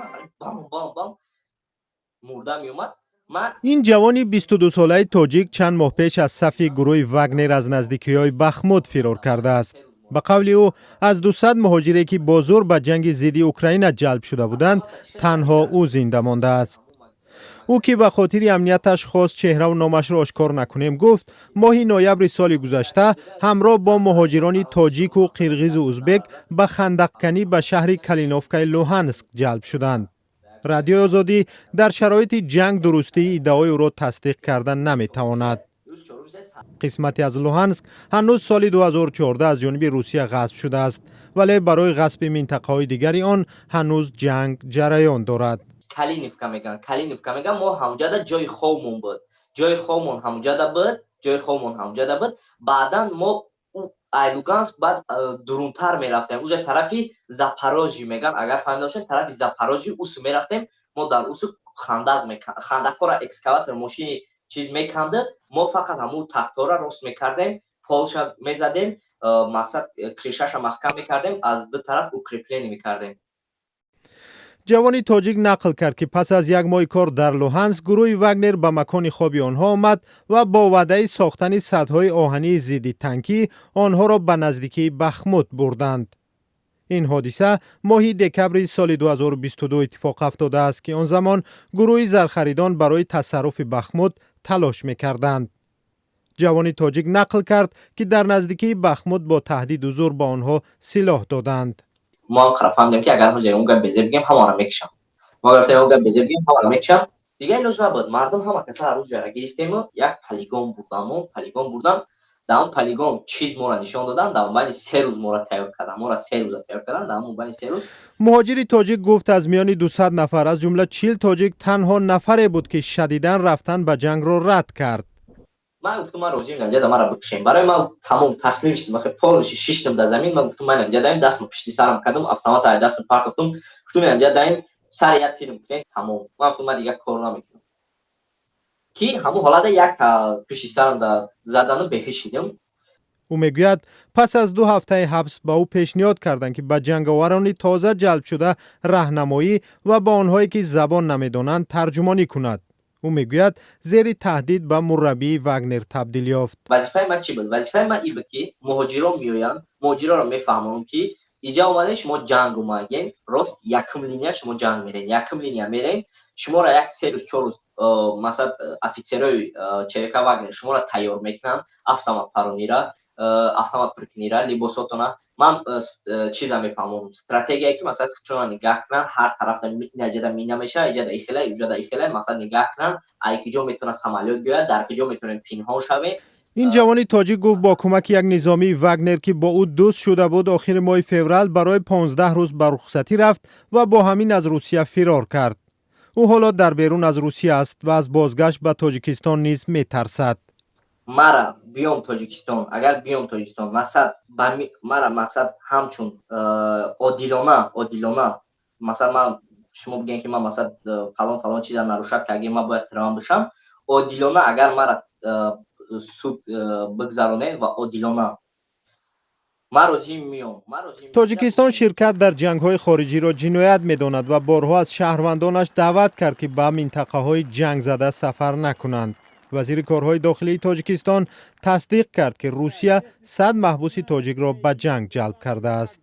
نفر بام بام بام مرده می اومد. این جوانی 22 ساله تاجیک چند ماه پیش از صف گروه واگنر از نزدیکی‌های بخمود فرار کرده است. به قول او از 200 مهاجری که با زور به جنگ ضد اوکراین جلب شده بودند تنها او زنده مانده است. او که به خاطر امنیتش خواست چهره و نامش را آشکار نکنیم گفت ماه نوامبر سال گذشته همراه با مهاجران تاجیک و قرغیز و ازبک به خندقکنی به شهر کلینوفکای لوهانسک جلب شدند. رادیو آزادی در شرایط جنگ درستی ادعای او را تصدیق کردن نمیتواند. قسمتی از لوهانسک هنوز سال 2014 از جانب روسیه غصب شده است ولی برای غصب منطقه‌های دیگری آن هنوز جنگ جریان دارد. کلینوفکا میگن ما همونجا جای خوبمون بود. جای خوبمون همونجا بود. بعداً ما لوگانسک بعد درونتر میرفتیم. اونجا طرفی زاپاروژی میگن اگر فهمیده باشین طرفی زاپاروژی اوس میرفتیم. ما در اوس خندق را اکسکاواتور ماشین چیز میکنده. ما فقط همون تختا را راست میکردیم، پولش میزدیم، مقصد کریشش محکم میکردیم، از دو طرف اوکریپلینی میکردیم. جوانی تاجیک نقل کرد که پس از یک ماه کار در لوهانسک گروه واگنر به مکان خواب آنها آمد و با وعده ساختن سدهای آهنی ضد تانکی آنها را به نزدیکی بخمود بردند. این حادثه ماه دکبر سال 2022 اتفاق افتاده است که آن زمان گروه زرخریدان برای تصرف بخمود تلاش می‌کردند. جوانی تاجیک نقل کرد که در نزدیکی بخمود با تهدید و زور به آنها سلاح دادند. ما فهمیدیم که اگر ما اونجا بزرگیم همارا میکشم. ما گفتیم اونجا بزرگیم همارا میکشم. دیگه لزوم بود. مردم هم کسا روز جا گرفتیم و یک پلیگون بردم. در اون پلیگون چیز ما را نشان دادن. در اون بین 3 روز ما را تیار کردن. در اون بین 3 روز مهاجری تاجیک گفت از میان 200 نفر از جمله 40 تاجیک تنها نفری بود که شدیداً رفتن به جنگ را رد کرد. من گفتم من راضی میشم جدا مرا بکشین. برای من تمام تسلیم شدم. بخیر پولش شیشتم در زمین. من گفتم من جدا دستم پشت سرم کردم، اتومات های دستم پرت گفتم من جدا سر یک تیرم کنم تمام. من گفتم من دیگه کار نمیکنم. کی همون حالت یک پشت سرم زدن بهشیدم. او میگوید پس از 2 هفته حبس با او پیشنهاد کردند که به جنگاوران تازه جلب شده راهنمایی و با آنهایی که زبان نمیدانند ترجمانی کند. او میگوید زیر تهدید به مربی واگنر تبدیل یافت. وظیفه من چی بود؟ وظیفه من این بود که مهاجران میآیند، مهاجران را میفهمونم که اینجا اومدین شما جنگ اومدین، راست یکم لینیا شما جنگ میرین، یکم لینیا میرین، شما را یک 3 روز 4 روز مثلا افیسرای چریکا واگنر شما را تیار میکنن، автомат پرونیرا، автомат پرکنیرا، لباساتونا. من چیزا میفهمم استراتژی که مثلا چون نگاه کنن هر طرف نجدا مینا میشه، اینجا ایفله اینجا ایفله مثلا نگاه کنن ایکجا میتونه سمالیات بیاد، در کجا میتونه پینها شوه. این جوانی تاجیک گفت با کمک یک نظامی واگنر که با او دوست شده بود آخر ماه فوریه برای 15 روز به رخصتی رفت و با همین از روسیه فرار کرد. او حالا در بیرون از روسیه است و از بازگشت به تاجیکستان نیز میترسد. مرا بیام تاجیکستان، اگر بیام تاجیکستان مرا مقصد همچون عادلانه مثلا من شما بگین که من مثلا فلان چیزا نروشد که اگه من باید ترام بشم، عادلانه اگر مرا سود بگذرونه و عادلانه تاجیکستان شرکت در جنگ‌های خارجی را جنایت می‌داند و بارها از شهروندانش دعوت کرد که به منطقه‌های جنگ زده سفر نکنند. وزیر کارهای داخلی تاجیکستان تصدیق کرد که روسیه 100 محبوس تاجیک را به جنگ جلب کرده است.